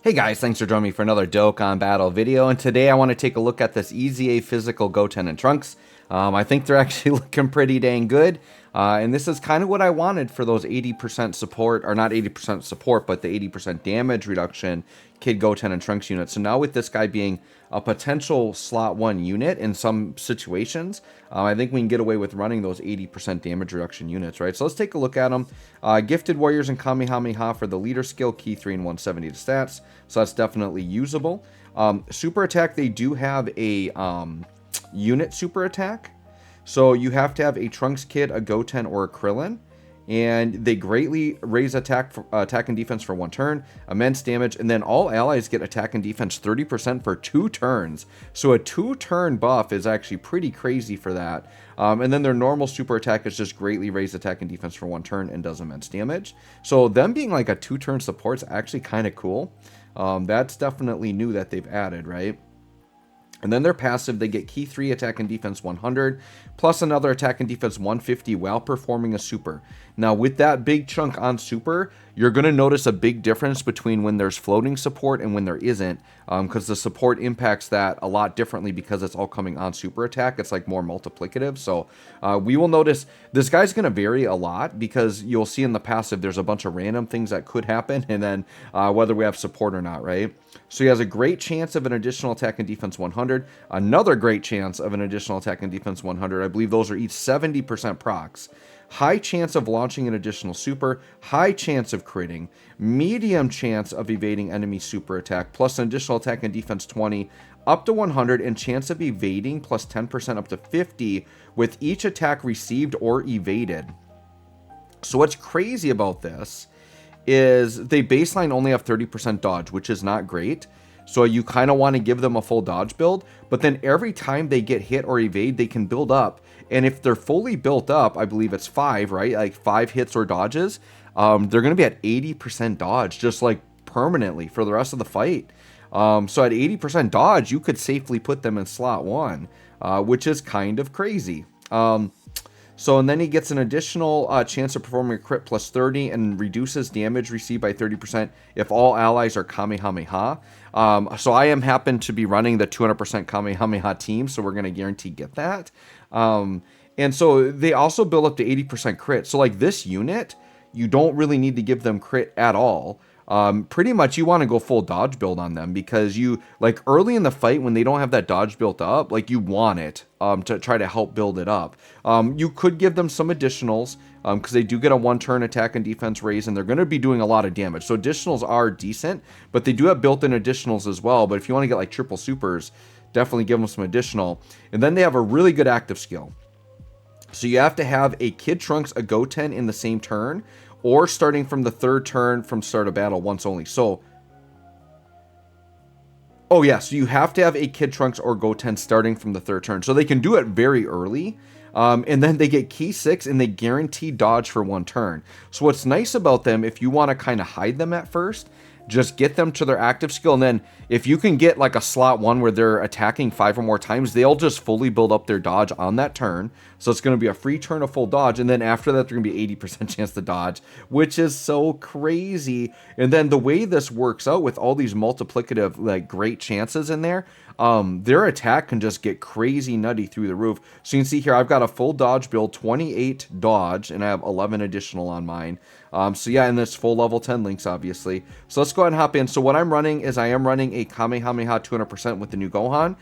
Hey guys, thanks for joining me for another Dokkan battle video, and today I want to take a look at this EZA physical Goten and Trunks. I think they're actually looking pretty dang good, and this is kind of what I wanted for those 80% support, or not 80% support, but the 80% damage reduction Kid Goten and Trunks units. So now with this guy being a potential slot 1 unit in some situations, I think we can get away with running those 80% damage reduction units, right? So let's take a look at them. Gifted Warriors and Kamehameha for the leader skill, key 3 and 170 to stats, so that's definitely usable. Super attack, they do have a unit super attack, so you have to have a Trunks Kid, a Goten, or a Krillin. And they greatly raise attack and defense for 1 turn, immense damage, and then all allies get attack and defense 30% for 2 turns. So a 2-turn buff is actually pretty crazy for that. And then their normal super attack is just greatly raise attack and defense for 1 turn and does immense damage. So them being like a 2-turn support is actually kind of cool. That's definitely new that they've added, right? And then their passive, they get key 3 attack and defense 100, plus another attack and defense 150 while performing a super. Now with that big chunk on super, you're going to notice a big difference between when there's floating support and when there isn't, because the support impacts that a lot differently because it's all coming on super attack. It's like more multiplicative. So we will notice this guy's going to vary a lot because you'll see in the passive there's a bunch of random things that could happen, and then whether we have support or not, right? So he has a great chance of an additional attack and defense 100, another great chance of an additional attack and defense 100. I believe those are each 70% procs. High chance of launching an additional super, high chance of critting, medium chance of evading enemy super attack, plus an additional attack and defense 20, up to 100, and chance of evading plus 10% up to 50 with each attack received or evaded. So what's crazy about this is they baseline only have 30% dodge, which is not great. So you kind of want to give them a full dodge build, but then every time they get hit or evade, they can build up. And if they're fully built up, I believe it's 5, right? Like 5 hits or dodges, they're going to be at 80% dodge, just like permanently for the rest of the fight. So at 80% dodge, you could safely put them in slot 1, which is kind of crazy. And then he gets an additional chance of performing a crit plus 30 and reduces damage received by 30% if all allies are Kamehameha. So I happen to be running the 200% Kamehameha team, so we're going to guarantee get that. And so they also build up to 80% crit. So like this unit, you don't really need to give them crit at all. Pretty much you want to go full dodge build on them because you like early in the fight when they don't have that dodge built up, like you want it to try to help build it up. You could give them some additionals because they do get a 1-turn attack and defense raise, and they're going to be doing a lot of damage. So additionals are decent, but they do have built-in additionals as well. But if you want to get like triple supers, definitely give them some additional. And then they have a really good active skill. So you have to have a Kid Trunks, a Goten in the same turn, or starting from the 3rd turn from start of battle once only. So, oh yeah, so you have to have a Kid Trunks or Goten starting from the 3rd turn. So they can do it very early, and then they get key 6 and they guarantee dodge for 1 turn. So what's nice about them, if you want to kind of hide them at first, just get them to their active skill, and then if you can get like a slot 1 where they're attacking 5 or more times, they'll just fully build up their dodge on that turn. So it's going to be a free turn of full dodge, and then after that, they're going to be 80% chance to dodge, which is so crazy. And then the way this works out with all these multiplicative, like great chances in there, their attack can just get crazy nutty through the roof. So you can see here, I've got a full dodge build, 28 dodge, and I have 11 additional on mine. So yeah, and this full level 10 links, obviously. So let's go ahead and hop in. So what I'm running is I am running a Kamehameha 200% with the new Gohan.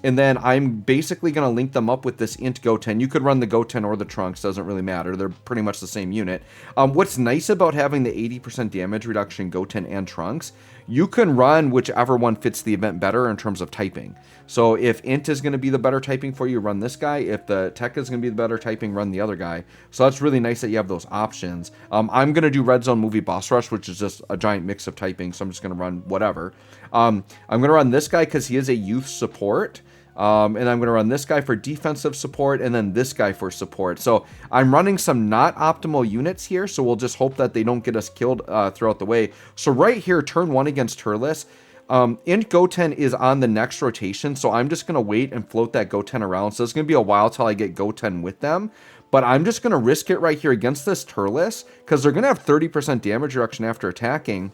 And then I'm basically going to link them up with this int Goten. You could run the Goten or the Trunks, doesn't really matter. They're pretty much the same unit. What's nice about having the 80% damage reduction Goten and Trunks, you can run whichever one fits the event better in terms of typing. So if int is going to be the better typing for you, run this guy. If the tech is going to be the better typing, run the other guy. So that's really nice that you have those options. I'm going to do Red Zone Movie Boss Rush, which is just a giant mix of typing. So I'm just going to run whatever. I'm going to run this guy because he is a youth support. And I'm going to run this guy for defensive support and then this guy for support. So I'm running some not optimal units here, so we'll just hope that they don't get us killed throughout the way. So right here, turn 1 against Turles, int Goten is on the next rotation, so I'm just going to wait and float that Goten around. So it's going to be a while till I get Goten with them. But I'm just going to risk it right here against this Turles because they're going to have 30% damage reduction after attacking.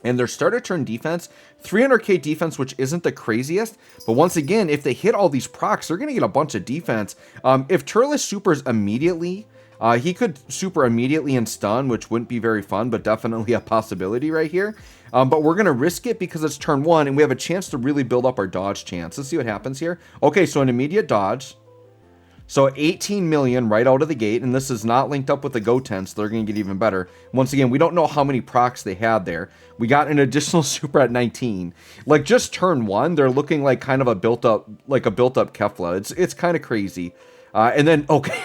And their starter turn defense, 300k defense, which isn't the craziest. But once again, if they hit all these procs, they're going to get a bunch of defense. If Turles supers immediately, he could super immediately and stun, which wouldn't be very fun, but definitely a possibility right here. But we're going to risk it because it's turn 1, and we have a chance to really build up our dodge chance. Let's see what happens here. Okay, so an immediate dodge. So 18 million right out of the gate, and this is not linked up with the Goten, so they're going to get even better. Once again, we don't know how many procs they had there. We got an additional super at 19. Like, just turn 1, they're looking like kind of a built-up Kefla. It's kind of crazy. And then, okay,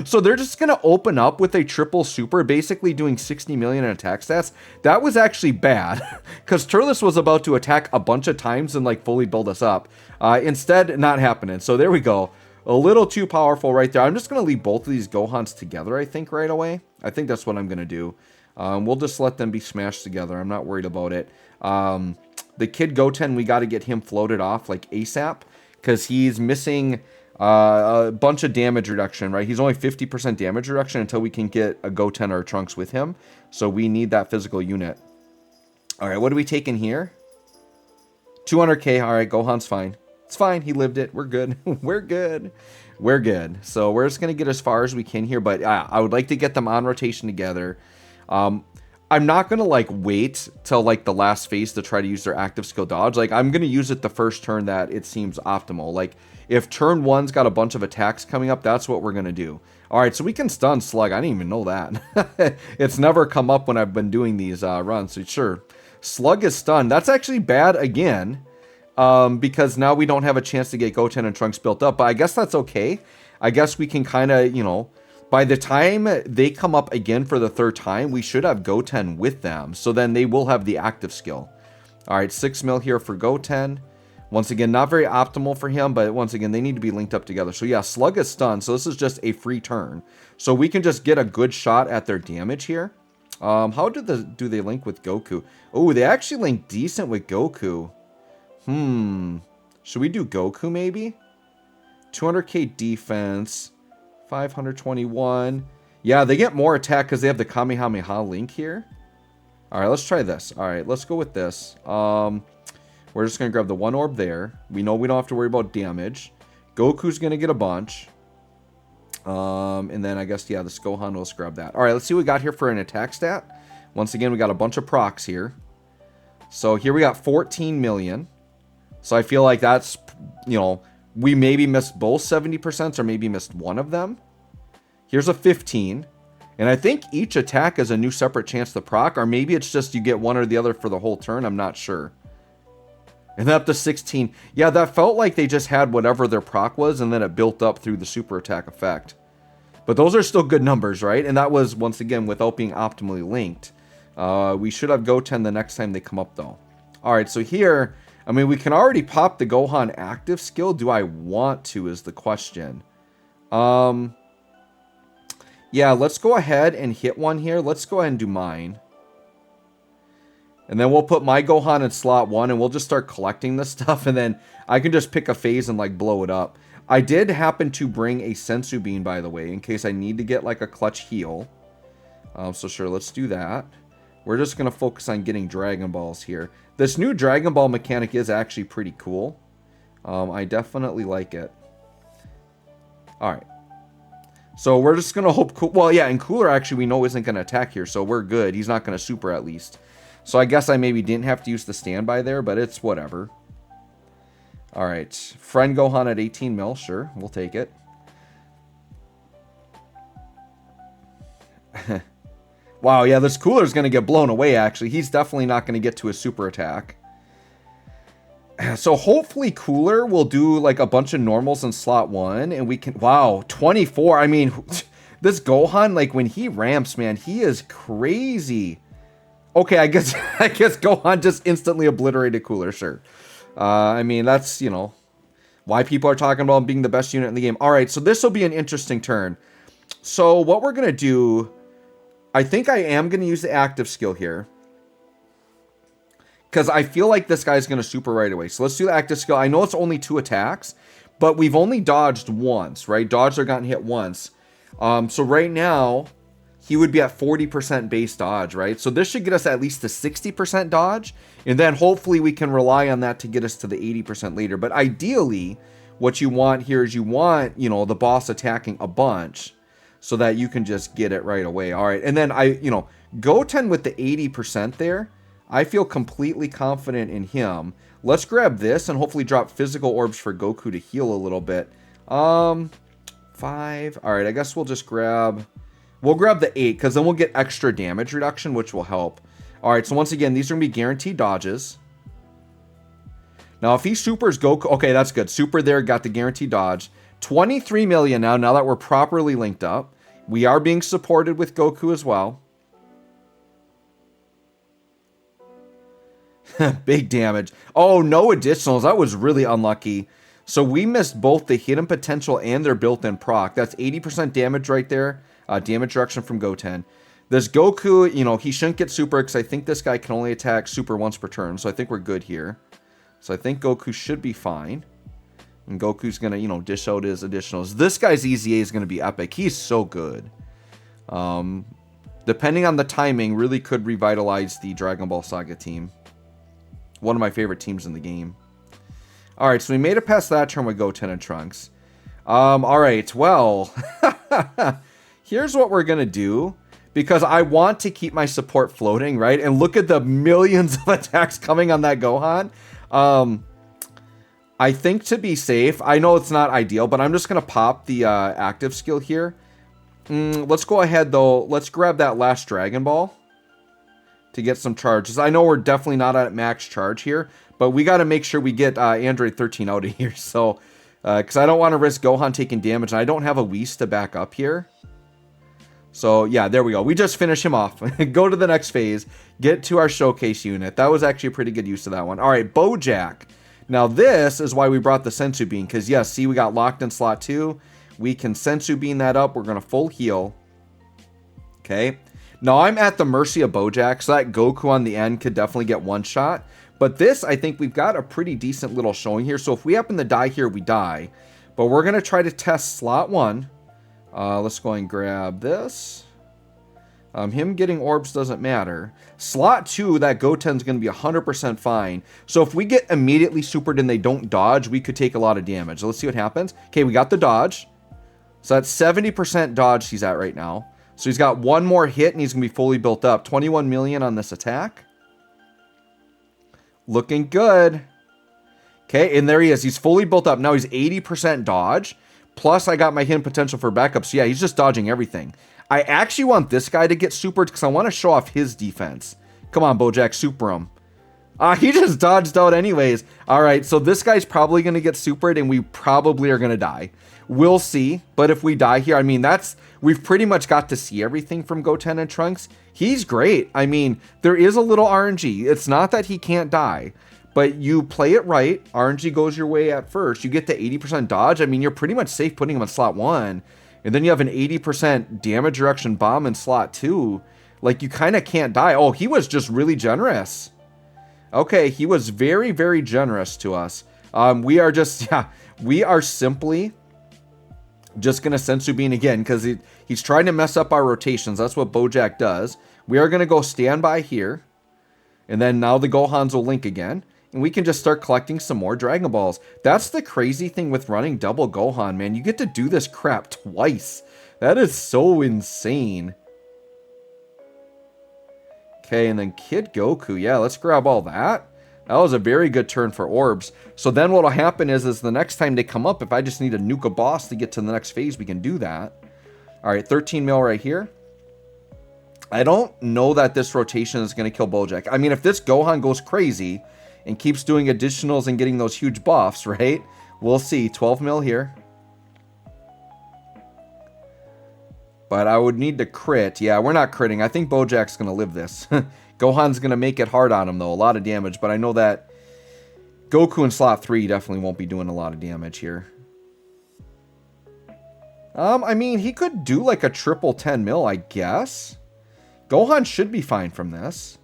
so they're just going to open up with a triple super, basically doing 60 million in attack stats. That was actually bad, because Turles was about to attack a bunch of times and, like, fully build us up. Instead, not happening. So there we go. A little too powerful right there. I'm just going to leave both of these Gohans together, I think, right away. I think that's what I'm going to do. We'll just let them be smashed together. I'm not worried about it. The kid Goten, we got to get him floated off, like, ASAP, because he's missing a bunch of damage reduction, right? He's only 50% damage reduction until we can get a Goten or a Trunks with him. So we need that physical unit. All right, what are we taking here? 200k. All right, Gohan's fine. It's fine. He lived it. We're good. We're good. We're good. So we're just going to get as far as we can here. But I would like to get them on rotation together. I'm not going to, like, wait till, like, the last phase to try to use their active skill dodge. Like, I'm going to use it the first turn that it seems optimal. Like, if turn 1's got a bunch of attacks coming up, that's what we're going to do. All right, so we can stun Slug. I didn't even know that. It's never come up when I've been doing these runs. So sure. Slug is stunned. That's actually bad again. Because now we don't have a chance to get Goten and Trunks built up. But I guess that's okay. I guess we can kind of, you know, by the time they come up again for the 3rd time, we should have Goten with them. So then they will have the active skill. All right, 6 mil here for Goten. Once again, not very optimal for him, but once again, they need to be linked up together. So yeah, Slug is stunned. So this is just a free turn. So we can just get a good shot at their damage here. How do they link with Goku? Oh, they actually link decent with Goku. Should we do Goku maybe? 200k defense, 521. Yeah, they get more attack because they have the Kamehameha link here. All right, let's try this. All right, let's go with this. We're just going to grab the 1 orb there. We know we don't have to worry about damage. Goku's going to get a bunch. And then I guess, yeah, the Gohan will grab that. All right, let's see what we got here for an attack stat. Once again, we got a bunch of procs here. So here we got 14 million. So I feel like that's, you know, we maybe missed both 70% or maybe missed one of them. Here's a 15. And I think each attack is a new separate chance to proc. Or maybe it's just you get one or the other for the whole turn. I'm not sure. And then up to 16. Yeah, that felt like they just had whatever their proc was. And then it built up through the super attack effect. But those are still good numbers, right? And that was, once again, without being optimally linked. We should have Goten the next time they come up, though. All right, so here... I mean, we can already pop the Gohan active skill. Do I want to is the question. Yeah, let's go ahead and hit one here. Let's go ahead and do mine. And then we'll put my Gohan in slot 1 and we'll just start collecting this stuff. And then I can just pick a phase and, like, blow it up. I did happen to bring a Sensu Bean, by the way, in case I need to get, like, a clutch heal. So sure, let's do that. We're just going to focus on getting Dragon Balls here. This new Dragon Ball mechanic is actually pretty cool. I definitely like it. Alright. So we're just going to hope... Well, yeah, and Cooler actually we know isn't going to attack here, so we're good. He's not going to super at least. So I guess I maybe didn't have to use the standby there, but it's whatever. Alright. Friend Gohan at 18 mil. Sure, we'll take it. Wow, yeah, this Cooler's going to get blown away, actually. He's definitely not going to get to a super attack. So hopefully Cooler will do, like, a bunch of normals in slot 1, and we can... Wow, 24. I mean, this Gohan, like, when he ramps, man, he is crazy. Okay, I guess Gohan just instantly obliterated Cooler, sure. I mean, that's, you know, why people are talking about him being the best unit in the game. All right, so this will be an interesting turn. So what we're going to do... I think I am going to use the active skill here. Because I feel like this guy's going to super right away. So let's do the active skill. I know it's only 2 attacks. But we've only dodged once, right? Dodged or gotten hit once. So right now, he would be at 40% base dodge, right? So this should get us at least to 60% dodge, and then hopefully we can rely on that to get us to the 80% later. But ideally, what you want here is you want, you know, the boss attacking a bunch so that you can just get it right away. All right, and then Goten with the 80% there, I feel completely confident in him. Let's grab this and hopefully drop physical orbs for Goku to heal a little bit. 5. All right, I guess we'll just grab... We'll grab the 8, because then we'll get extra damage reduction, which will help. All right, so once again, these are going to be guaranteed dodges. Now, if he supers Goku... Okay, that's good. Super there, got the guaranteed dodge. 23 million now that we're properly linked up. We are being supported with Goku as well. Big damage. Oh, no additionals. That was really unlucky. So we missed both the hidden potential and their built-in proc. That's 80% damage right there. Damage reduction from Goten. This Goku, you know, he shouldn't get super because I think this guy can only attack super once per turn. So I think we're good here. So I think Goku should be fine. And Goku's going to, you know, dish out his additionals. This guy's EZA is going to be epic. He's so good. Depending on the timing, really could revitalize the Dragon Ball Saga team. One of my favorite teams in the game. Alright, so we made it past that turn with Goten and Trunks. Alright, well... Here's what we're going to do, because I want to keep my support floating, right? And look at the millions of attacks coming on that Gohan. I think to be safe, I know it's not ideal, but I'm just going to pop the active skill here. Let's go ahead, though. Let's grab that last Dragon Ball to get some charges. I know we're definitely not at max charge here, but we got to make sure we get Android 13 out of here. So, because I don't want to risk Gohan taking damage, and I don't have a Whis to back up here. So, yeah, there we go. We just finish him off. Go to the next phase. Get to our showcase unit. That was actually a pretty good use of that one. All right, Bojack. Now, this is why we brought the Sensu Bean. Because, yes, see, we got locked in slot 2. We can Sensu Bean that up. We're going to full heal. Okay. Now, I'm at the mercy of Bojack. So that Goku on the end could definitely get one shot. But this, I think we've got a pretty decent little showing here. So if we happen to die here, we die. But we're going to try to test slot 1. Let's go and grab this. Him getting orbs doesn't matter. Slot 2, that Goten's going to be 100% fine. So if we get immediately supered and they don't dodge, we could take a lot of damage. Let's see what happens. Okay, we got the dodge. So that's 70% dodge he's at right now. So he's got one more hit and he's going to be fully built up. 21 million on this attack. Looking good. Okay, and there he is. He's fully built up. Now he's 80% dodge. Plus, I got my hidden potential for backup. So, yeah, he's just dodging everything. I actually want this guy to get supered because I want to show off his defense. Come on, Bojack, super him. He just dodged out anyways. All right, so this guy's probably going to get supered, and we probably are going to die. We'll see. But if we die here, I mean, we've pretty much got to see everything from Goten and Trunks. He's great. I mean, there is a little RNG. It's not that he can't die. But you play it right. RNG goes your way at first. You get to 80% dodge. I mean, you're pretty much safe putting him in slot 1. And then you have an 80% damage reduction bomb in slot 2. Like, you kind of can't die. Oh, he was just really generous. Okay, he was very, very generous to us. We are simply just going to Sensu Bean again. Because he's trying to mess up our rotations. That's what Bojack does. We are going to go standby here. And then now the Gohans will link again. And we can just start collecting some more Dragon Balls. That's the crazy thing with running double Gohan, man. You get to do this crap twice. That is so insane. Okay, and then Kid Goku. Yeah, let's grab all that. That was a very good turn for orbs. So then what will happen is the next time they come up, if I just need to nuke a boss to get to the next phase, we can do that. All right, 13 mil right here. I don't know that this rotation is going to kill Bojack. I mean, if this Gohan goes crazy and keeps doing additionals and getting those huge buffs, right? We'll see. 12 mil here. But I would need to crit. Yeah, we're not critting. I think Bojack's going to live this. Gohan's going to make it hard on him, though. A lot of damage. But I know that Goku in slot 3 definitely won't be doing a lot of damage here. I mean, he could do like a triple 10 mil, I guess. Gohan should be fine from this.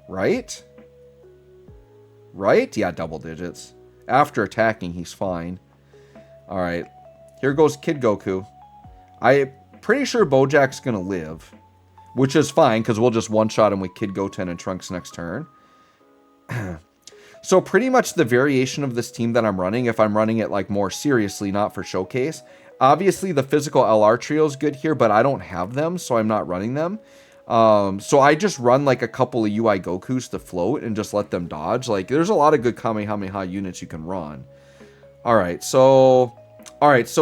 Right? Right? Yeah, double digits. After attacking, he's fine. Alright. Here goes Kid Goku. pretty sure Bojack's going to live, which is fine because we'll just one-shot him with Kid Goten and Trunks next turn. So pretty much the variation of this team that I'm running, if I'm running it like more seriously, not for showcase. Obviously, the physical LR trio is good here, but I don't have them, so I'm not running them. So I just run like a couple of UI Gokus to float and just let them dodge. Like, there's a lot of good Kamehameha units you can run. All right, so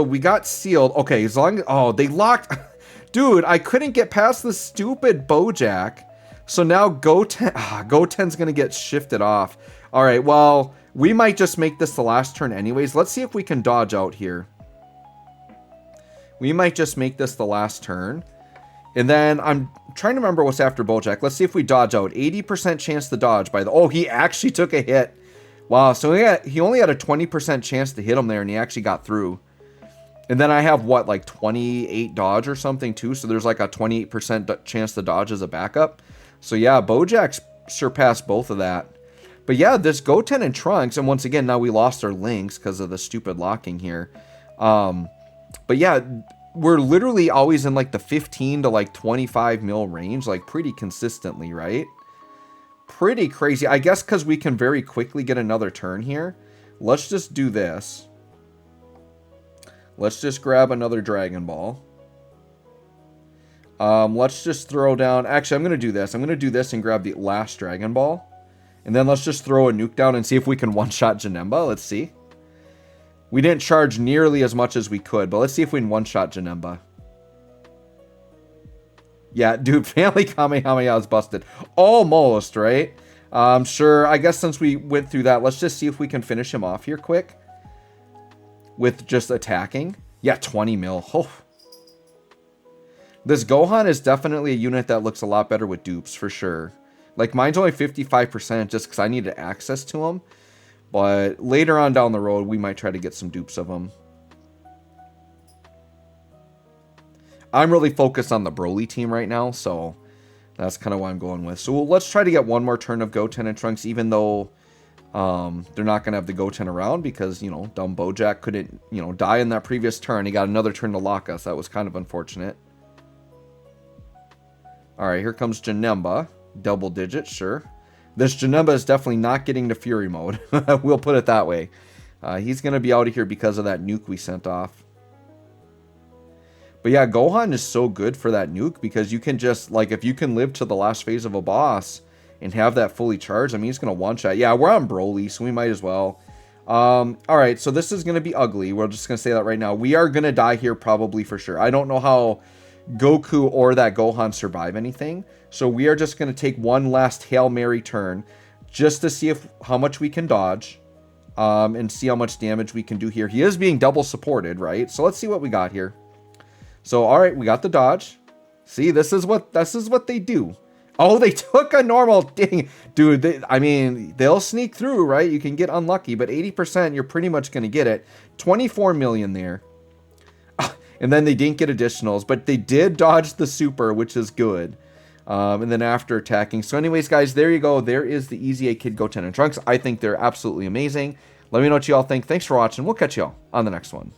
we got sealed. Okay, as long as, oh, they locked. Dude, I couldn't get past the stupid Bojack. So now Goten's going to get shifted off. All right, well, we might just make this the last turn anyways. Let's see if we can dodge out here. We might just make this the last turn. And then I'm trying to remember what's after Bojack. Let's see if we dodge out. 80% chance to dodge by the... Oh, he actually took a hit. Wow, so he only had a 20% chance to hit him there, and he actually got through. And then I have, what, like 28 dodge or something, too? So there's like a 28% chance to dodge as a backup. So yeah, Bojack's surpassed both of that. But yeah, this Goten and Trunks, and once again, now we lost our links because of the stupid locking here. But yeah, we're literally always in like the 15 to like 25 mil range, like pretty consistently, right? Pretty crazy. I guess because we can very quickly get another turn here. Let's just do this. Let's just grab another Dragon Ball. Let's just throw down... Actually, I'm going to do this. I'm going to do this and grab the last Dragon Ball. And then let's just throw a nuke down and see if we can one-shot Janemba. Let's see. We didn't charge nearly as much as we could, but let's see if we can one-shot Janemba. Yeah, dude, Family Kamehameha is busted. Almost, right? Sure, I guess since we went through that, let's just see if we can finish him off here quick. With just attacking. Yeah, 20 mil. Oh. This Gohan is definitely a unit that looks a lot better with dupes, for sure. Like, mine's only 55% just because I needed access to them. But later on down the road, we might try to get some dupes of them. I'm really focused on the Broly team right now, so that's kind of what I'm going with. So let's try to get one more turn of Goten and Trunks, even though they're not going to have the Goten around because, you know, dumb Bojack couldn't, you know, die in that previous turn. He got another turn to lock us. That was kind of unfortunate. All right, here comes Janemba. Double digits, sure. This Janemba is definitely not getting to Fury mode. We'll put it that way. He's going to be out of here because of that nuke we sent off. But yeah, Gohan is so good for that nuke because you can just, like, if you can live to the last phase of a boss and have that fully charged, I mean, he's going to one-shot. Yeah, we're on Broly, so we might as well. All right, so this is going to be ugly. We're just going to say that right now. We are going to die here probably for sure. I don't know how Goku or that Gohan survive anything. So we are just going to take one last Hail Mary turn just to see how much we can dodge and see how much damage we can do here. He is being double supported, right? So let's see what we got here. So, all right, we got the dodge. See, this is what they do. Oh, they took a normal ding. Dude, I mean, they'll sneak through, right? You can get unlucky, but 80%, you're pretty much going to get it. 24 million there. And then they didn't get additionals, but they did dodge the super, which is good. And then after attacking. So anyways, guys, there you go. There is the Easy A Kid Goten and Trunks. I think they're absolutely amazing. Let me know what you all think. Thanks for watching. We'll catch you all on the next one.